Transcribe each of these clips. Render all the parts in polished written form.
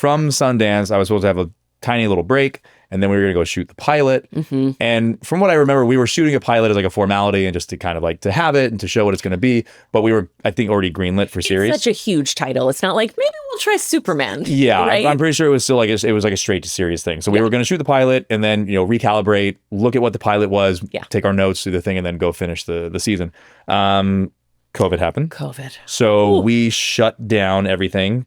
from Sundance, I was supposed to have a tiny little break, and then we were going to go shoot the pilot. And from what I remember, we were shooting a pilot as like a formality and just to kind of like to have it and to show what it's going to be. But we were, I think, already greenlit for series. It's such a huge title. It's not like, maybe we'll try Superman. Yeah, right? I'm pretty sure it was still like it was like a straight to series thing. So we were going to shoot the pilot and then, you know, recalibrate, look at what the pilot was, take our notes, do the thing, and then go finish the season. COVID happened. So we shut down everything.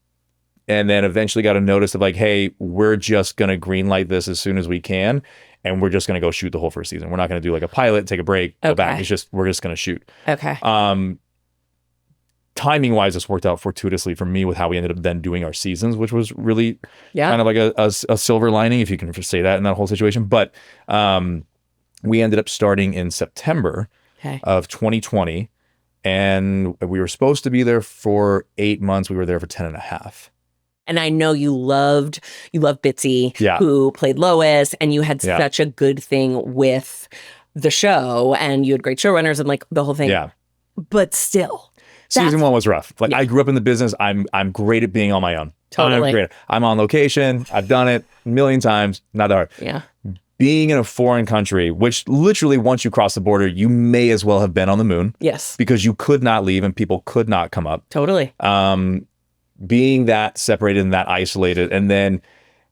And then eventually got a notice of like, hey, we're just going to green light this as soon as we can. And we're just going to go shoot the whole first season. We're not going to do like a pilot, take a break, go back. We're just going to shoot. Okay. Timing wise, this worked out fortuitously for me with how we ended up then doing our seasons, which was really kind of like a silver lining, if you can say that in that whole situation. But we ended up starting in September of 2020. And we were supposed to be there for 8 months. We were there for 10 and a half. And I know you loved Bitsy, who played Lois, and you had such a good thing with the show, and you had great showrunners and like the whole thing. Yeah. But still. Season 1 was rough. Like I grew up in the business. I'm great at being on my own. Totally. I'm on location. I've done it a million times. Not that hard. Yeah. Being in a foreign country, which literally once you cross the border, you may as well have been on the moon. Yes. Because you could not leave and people could not come up. Totally. Being that separated and that isolated, and then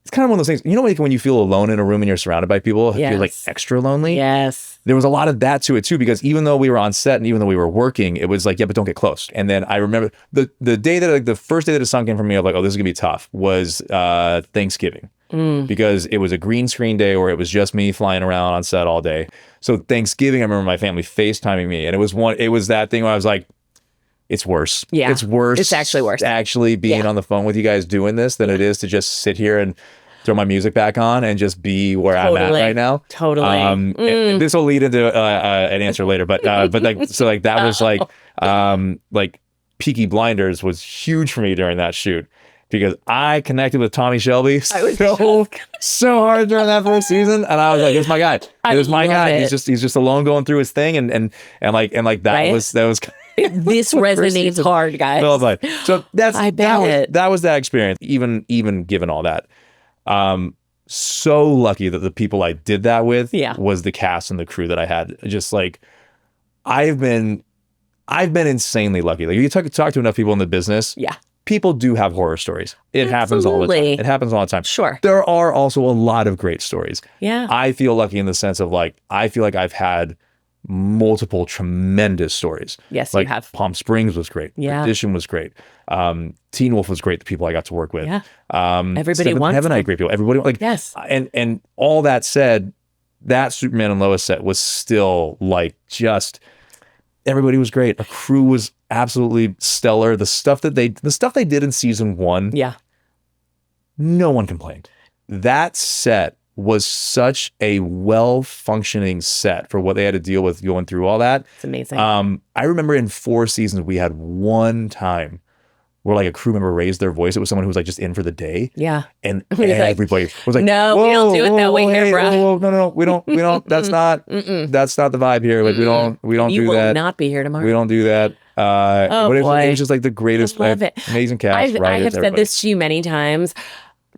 it's kind of one of those things, you know, like when you feel alone in a room and you're surrounded by people, it feels like extra lonely. Yes. There was a lot of that to it too, because even though we were on set and even though we were working, it was like, yeah, but don't get close. And then I remember the day that, like the first day that it sunk in for me of like, oh, this is gonna be tough, was Thanksgiving. Because it was a green screen day where it was just me flying around on set all day. So Thanksgiving, I remember my family FaceTiming me, and it was that thing where I was like, it's worse. Yeah. It's worse. It's actually worse. Actually being on the phone with you guys doing this than it is to just sit here and throw my music back on and just be where I'm at right now. Totally. This will lead into an answer later, but like, so like that was like Peaky Blinders was huge for me during that shoot. Because I connected with Tommy Shelby so hard during that first season, and I was like, "It's my guy. It's my guy. He's just alone going through his thing, and like that was this resonates hard, guys. So that was that experience. Even given all that, so lucky that the people I did that with was the cast and the crew that I had. Just like I've been insanely lucky. Like you talk to enough people in the business, people do have horror stories. It happens all the time. It happens all the time. Sure. There are also a lot of great stories. Yeah. I feel lucky in the sense of like, I feel like I've had multiple tremendous stories. Yes, like you have. Palm Springs was great. Yeah. Audition was great. Teen Wolf was great. The people I got to work with. Yeah. Everybody wants Heaven Eye, great people. Everybody like yes. And all that said, that Superman and Lois set was still like just everybody was great. A crew was absolutely stellar. The stuff they did in season 1. Yeah. No one complained. That set was such a well-functioning set for what they had to deal with going through all that. It's amazing. I remember in 4 seasons, we had one time where like a crew member raised their voice. It was someone who was like just in for the day. Yeah. And everybody was like, no, we don't do it that way here, bro. No, we don't, that's not the vibe here. Like we don't do that. You will not be here tomorrow. We don't do that. But it was just like the greatest, amazing cast. I have said this to you many times.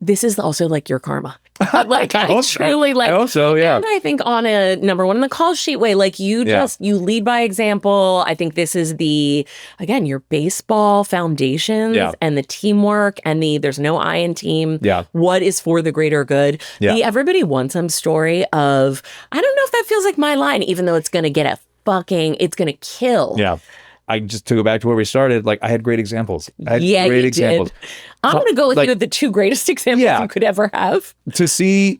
This is also like your karma. Like I truly like. I hope so, yeah. And I think on a number one in the call sheet way, like you you lead by example. I think this is your baseball foundations and the teamwork and there's no I in team. Yeah. What is for the greater good? Yeah. The everybody wants some story of, I don't know if that feels like my line, even though it's going to get it's going to kill. Yeah. To go back to where we started, like I had great examples. I had great examples. I'm going to go with you the 2 greatest examples you could ever have. To see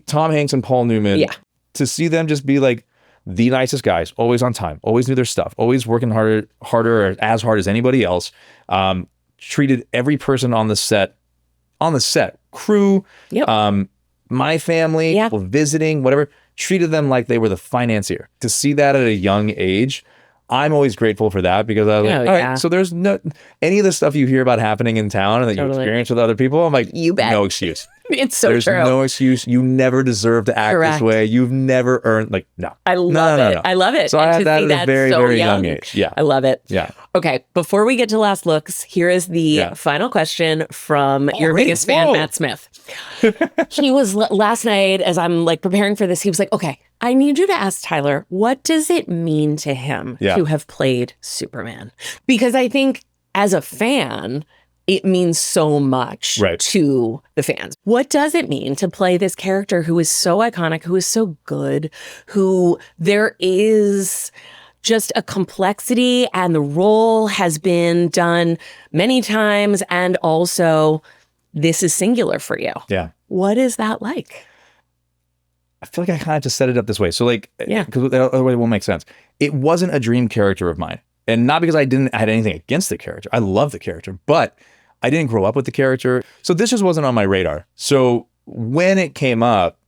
Tom Hanks and Paul Newman, to see them just be like the nicest guys, always on time, always knew their stuff, always working harder or as hard as anybody else. Treated every person on the set, crew, my family, people visiting, whatever, treated them like they were the financier. To see that at a young age, I'm always grateful for that because I was like, all right, so there's no any of the stuff you hear about happening in town and that you experience with other people. I'm like, you bet. No excuse. It's so There's true. There's no excuse. You never deserve to act this way. You've never earned, like, no. I love it. No. I love it. So I had that at a very, very young age. Yeah. I love it. Yeah. Okay. Before we get to last looks, here is the final question from your biggest fan, Matt Smith. He was last night, as I'm like preparing for this, he was like, okay, I need you to ask Tyler, what does it mean to him to have played Superman? Because I think as a fan, it means so much to the fans. What does it mean to play this character who is so iconic, who is so good, who there is just a complexity, and the role has been done many times, and also this is singular for you. Yeah. What is that like? I feel like I kind of just set it up this way. So like, because otherwise it won't make sense. It wasn't a dream character of mine. And not because I had anything against the character. I love the character, but I didn't grow up with the character. So this just wasn't on my radar. So when it came up,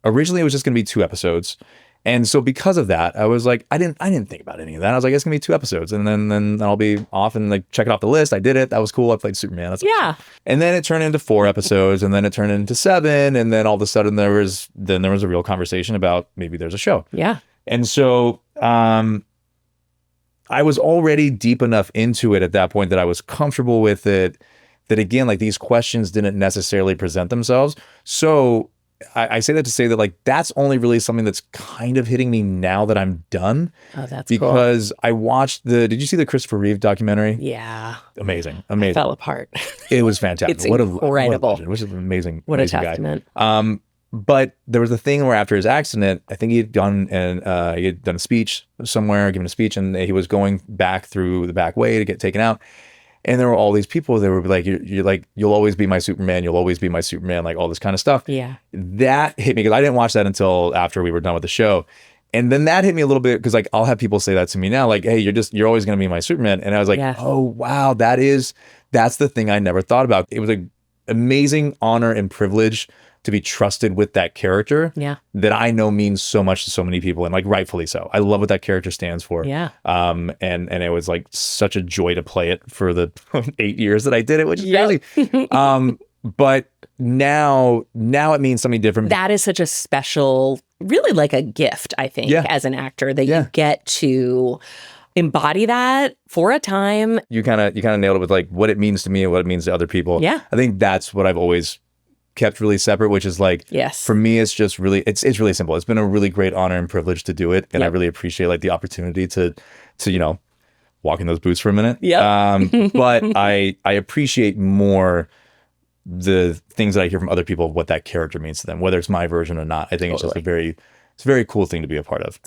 originally it was just going to be 2 episodes. And so because of that, I was like, I didn't think about any of that. I was like, it's going to be 2 episodes and then I'll be off and like check it off the list. I did it. That was cool. I played Superman. That's awesome. And then it turned into 4 episodes and then it turned into 7. And then all of a sudden there was a real conversation about maybe there's a show. Yeah. And so, I was already deep enough into it at that point that I was comfortable with it, that again, like these questions didn't necessarily present themselves. So I say that to say that like, that's only really something that's kind of hitting me now that I'm done. Oh, that's because cool. I watched did you see the Christopher Reeve documentary? Yeah. Amazing. I fell apart. It was fantastic. It's incredible. Which is amazing. What amazing a testament. Guy. But there was a thing where after his accident, I think he had done a speech somewhere, given a speech, and he was going back through the back way to get taken out. And there were all these people that were like, you're like, you'll always be my Superman. You'll always be my Superman, like all this kind of stuff. Yeah. That hit me because I didn't watch that until after we were done with the show. And then that hit me a little bit because like, I'll have people say that to me now, like, hey, you're always going to be my Superman. And I was like, oh, wow, that's the thing I never thought about. It was an amazing honor and privilege to be trusted with that character that I know means so much to so many people, and like rightfully so. I love what that character stands for. Yeah. And it was like such a joy to play it for the 8 years that I did it, which is crazy. But now it means something different. That is such a special, really like a gift, I think, as an actor, that you get to embody that for a time. You kind of nailed it with like what it means to me and what it means to other people. Yeah. I think that's what I've always kept really separate, which is like, for me, it's just really, it's really simple. It's been a really great honor and privilege to do it. And I really appreciate like the opportunity to, you know, walk in those boots for a minute. But I appreciate more the things that I hear from other people of what that character means to them, whether it's my version or not. I think it's just it's a very cool thing to be a part of.